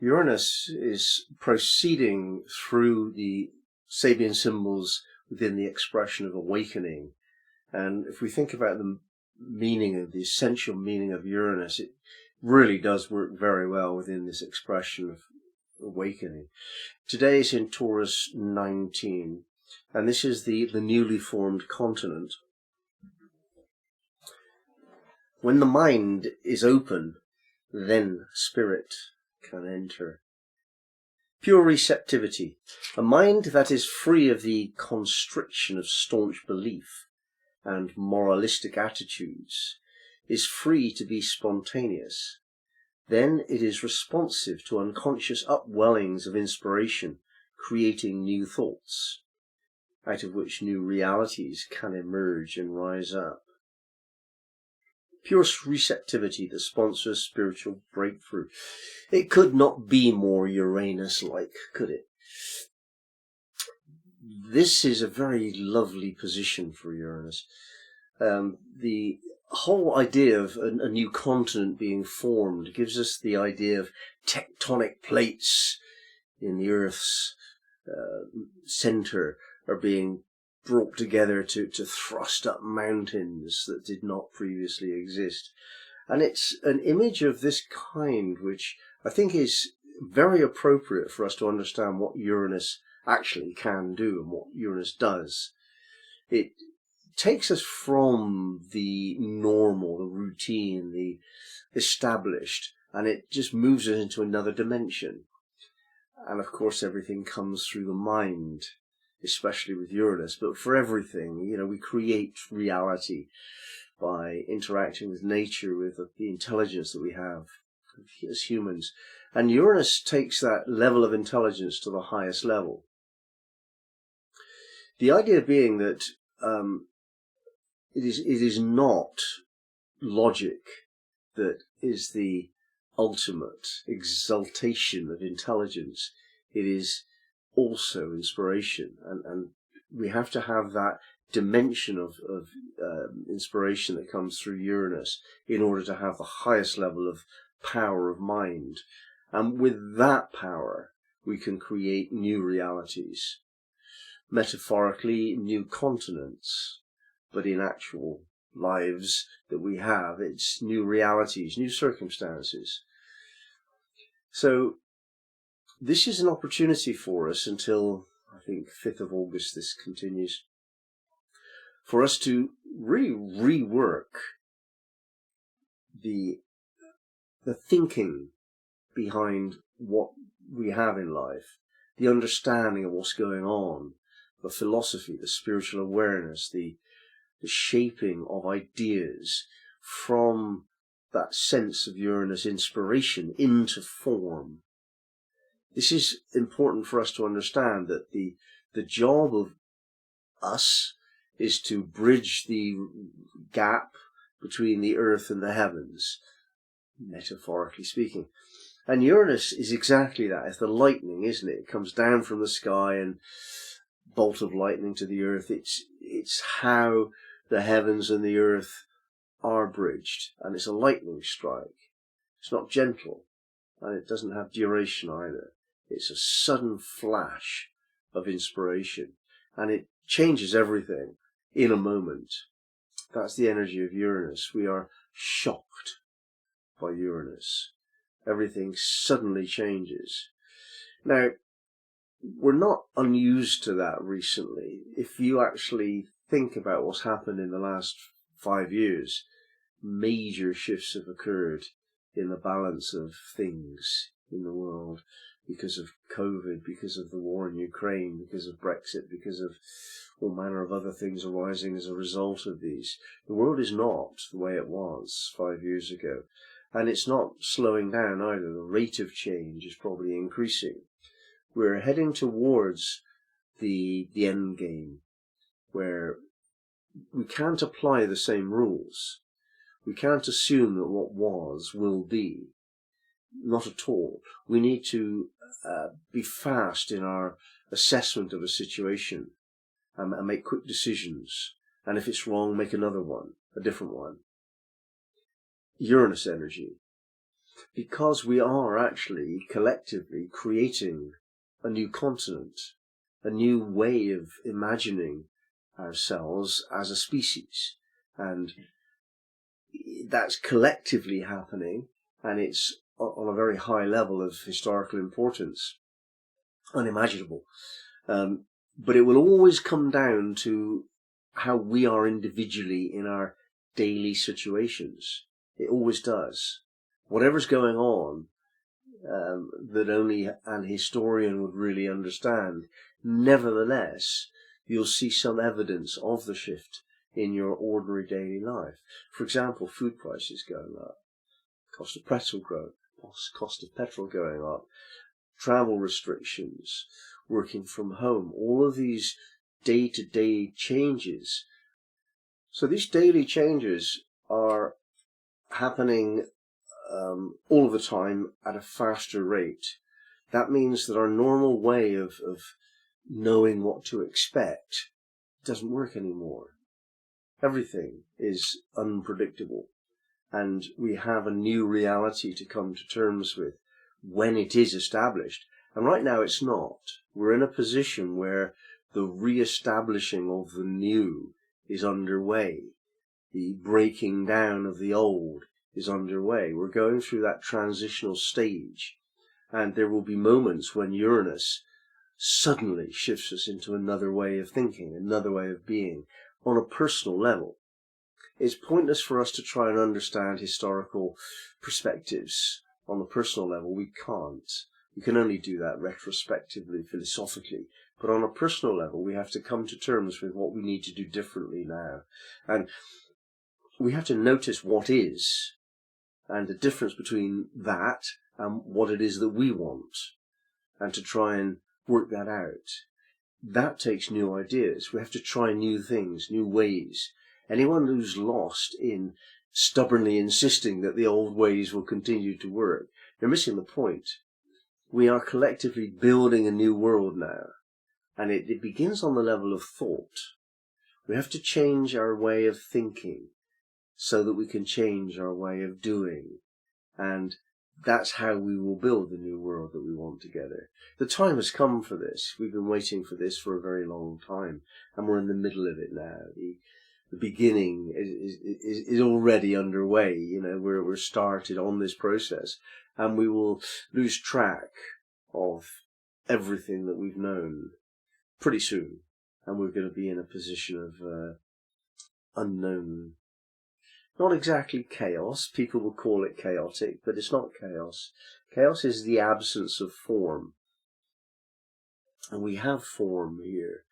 Uranus is proceeding through the Sabian symbols within the expression of awakening. And if we think about the essential meaning of Uranus, it really does work very well within this expression of awakening. Today is in Taurus 19, and this is the newly formed continent. When the mind is open, then spirit can enter. Pure receptivity, a mind that is free of the constriction of staunch belief and moralistic attitudes, is free to be spontaneous. Then it is responsive to unconscious upwellings of inspiration, creating new thoughts, out of which new realities can emerge and rise up. Pure receptivity that sponsors spiritual breakthrough. It could not be more Uranus-like, could it? This is a very lovely position for Uranus. The whole idea of a new continent being formed gives us the idea of tectonic plates in the Earth's center are being brought together to thrust up mountains that did not previously exist. And it's an image of this kind which I think is very appropriate for us to understand what Uranus actually can do and what Uranus does. It takes us from the normal, the routine, the established, and it just moves us into another dimension. And of course everything comes through the mind, especially with Uranus, but for everything, we create reality by interacting with nature, with the intelligence that we have as humans. And Uranus takes that level of intelligence to the highest level. The idea being that it is not logic that is the ultimate exaltation of intelligence. It is also inspiration, and we have to have that dimension of inspiration that comes through Uranus in order to have the highest level of power of mind. And with that power we can create new realities, metaphorically new continents, but in actual lives that we have, it's new realities, new circumstances. So this is an opportunity for us until, I think, 5th of August this continues, for us to really rework the thinking behind what we have in life, the understanding of what's going on, the philosophy, the spiritual awareness, the shaping of ideas from that sense of Uranus inspiration into form. This is important for us to understand, that the job of us is to bridge the gap between the earth and the heavens, metaphorically speaking. And Uranus is exactly that. It's the lightning, isn't it? It comes down from the sky and bolt of lightning to the earth. It's how the heavens and the earth are bridged, and it's a lightning strike. It's not gentle, and it doesn't have duration either. It's a sudden flash of inspiration, and it changes everything in a moment. That's the energy of Uranus. We are shocked by Uranus. Everything suddenly changes. Now, we're not unused to that recently. If you actually think about what's happened in the last 5 years, major shifts have occurred in the balance of things in the world, because of COVID, because of the war in Ukraine, because of Brexit, because of all manner of other things arising as a result of these. The world is not the way it was 5 years ago, and it's not slowing down either. The rate of change is probably increasing. We're heading towards the end game, where we can't apply the same rules. We can't assume that what was will be. Not at all. We need to be fast in our assessment of a situation and make quick decisions. And if it's wrong, make another one, a different one. Uranus energy. because we are actually collectively creating a new continent, a new way of imagining ourselves as a species. And that's collectively happening, and it's on a very high level of historical importance, unimaginable. But it will always come down to how we are individually in our daily situations. It always does. Whatever's going on, that only an historian would really understand, nevertheless, you'll see some evidence of the shift in your ordinary daily life. For example, food prices going up, cost of petrol going up, travel restrictions, working from home, all of these day-to-day changes. So these daily changes are happening all of the time at a faster rate. That means that our normal way of knowing what to expect doesn't work anymore. Everything is unpredictable, and we have a new reality to come to terms with when it is established. And right now it's not. We're in a position where the re-establishing of the new is underway. The breaking down of the old is underway. We're going through that transitional stage, and there will be moments when Uranus suddenly shifts us into another way of thinking, another way of being, on a personal level. It's pointless for us to try and understand historical perspectives on a personal level. We can't. We can only do that retrospectively, philosophically. But on a personal level, we have to come to terms with what we need to do differently now. And we have to notice what is, and the difference between that and what it is that we want, and to try and work that out. That takes new ideas. We have to try new things, new ways. Anyone who's lost in stubbornly insisting that the old ways will continue to work, they're missing the point. We are collectively building a new world now, and it begins on the level of thought. We have to change our way of thinking so that we can change our way of doing, and that's how we will build the new world that we want together. The time has come for this. We've been waiting for this for a very long time, and we're in the middle of it now. The beginning is already underway. You know, we're started on this process, and we will lose track of everything that we've known pretty soon, and we're going to be in a position of unknown. Not exactly chaos. People will call it chaotic, but it's not chaos. Chaos is the absence of form. And we have form here.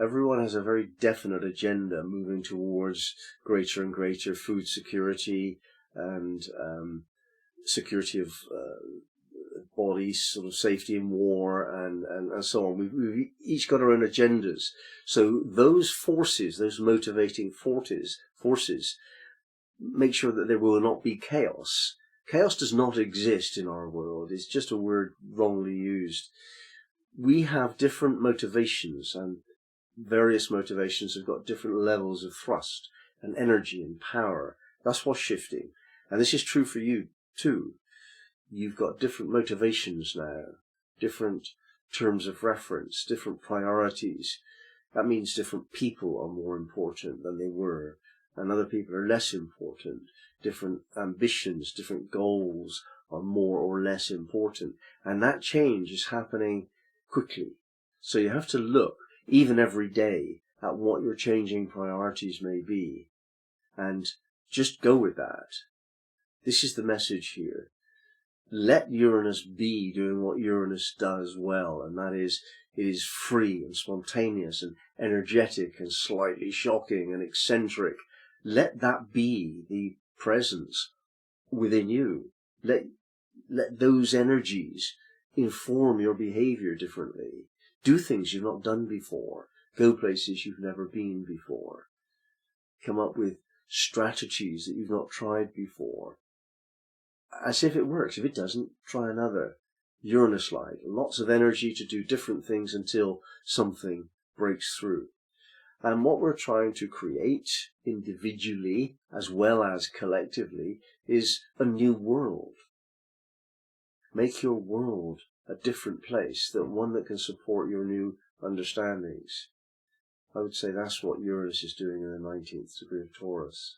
Everyone has a very definite agenda moving towards greater and greater food security and security of bodies, sort of safety in war and so on. We've each got our own agendas. So those forces, those motivating forces, make sure that there will not be chaos. Chaos does not exist in our world. It's just a word wrongly used. We have different motivations, and various motivations have got different levels of thrust and energy and power. That's what's shifting. And this is true for you too. You've got different motivations now, different terms of reference, different priorities. That means different people are more important than they were, and other people are less important. Different ambitions, different goals are more or less important. And that change is happening quickly. So you have to look, even every day, at what your changing priorities may be, and just go with that. This is the message here. Let Uranus be doing what Uranus does well, and that is, it is free and spontaneous and energetic and slightly shocking and eccentric. Let that be the presence within you. Let those energies inform your behavior differently. Do things you've not done before. Go places you've never been before. Come up with strategies that you've not tried before. As if it works. If it doesn't, try another. Uranus-like. Lots of energy to do different things until something breaks through. And what we're trying to create individually as well as collectively is a new world. make your world a different place, that one that can support your new understandings. I would say that's what Uranus is doing in the 19th degree of Taurus.